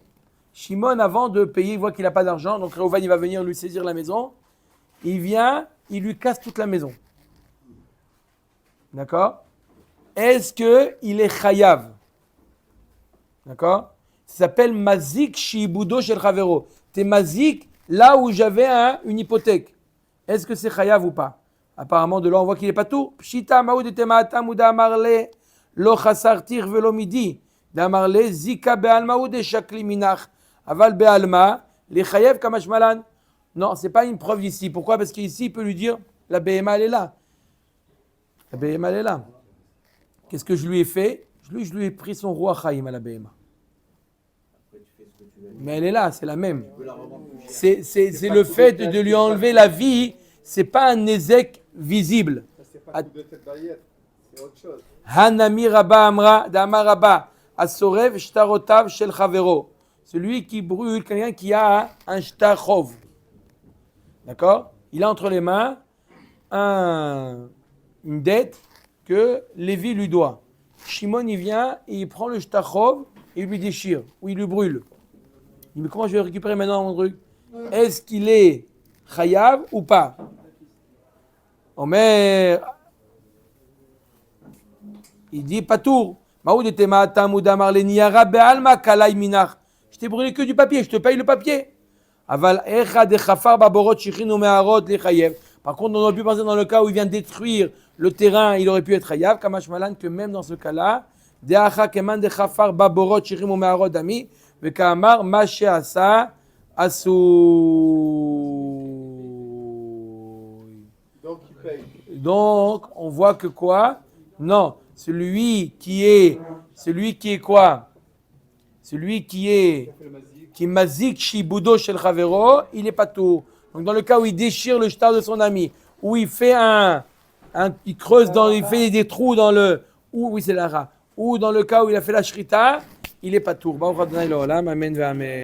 Shimon, avant de payer, il voit qu'il n'a pas d'argent, donc Reuven, il va venir lui saisir la maison. Il vient, il lui casse toute la maison. D'accord? Est-ce qu'il est chayav? D'accord? Ça s'appelle mazik shibudo shel chavero. T'es mazik là où j'avais une hypothèque. Est-ce que c'est chayav ou pas? Apparemment, de là, on voit qu'il n'est pas tout. Pshita maoud et temaatam ou d'amarle lo chasartir velo midi. D'amarle zika be'alma ou de shakli minach. Aval be'alma les chayav kamashmalan. Non, ce n'est pas une preuve ici. Pourquoi? Parce qu'ici, il peut lui dire, la BMA, elle est là. La BMA, elle est là. Qu'est-ce que je lui ai fait? Je lui ai pris son roi Chaim à la BMA. Mais elle est là, c'est la même. C'est le fait de lui enlever la vie, c'est pas un nézek visible. C'est pas coup de tête baillette, c'est autre chose. Hanami Rabba Amra, Dama Rabba, Asorev Shtarotav Shel Chavero. Celui qui brûle, quelqu'un qui a un Shtachov. D'accord? Il a entre les mains une dette que Lévi lui doit. Shimon, il vient et il prend le Shtachov et il lui déchire, ou il lui brûle. Il dit, mais comment je vais récupérer maintenant mon truc? Est-ce qu'il est chayav ou pas? Omer, il dit, patour. Je t'ai brûlé que du papier, je te paye le papier. Par contre, on aurait pu penser dans le cas où il vient détruire le terrain, il aurait pu être chayav, kamash malan, que même dans ce cas-là, וכאמר מה שעשה עשוי. Donc on voit que quoi? Non, celui qui est quoi? Celui qui est mazik shibudo shel chavero, il est pas tout. Donc dans le cas où il déchire le shtar de son ami, où il fait il creuse il fait des trous dans le, oui c'est l'ara, ou dans le cas où il a fait la shrita, il est pas tour. Baruch Adonai l'olam, amen ve amen.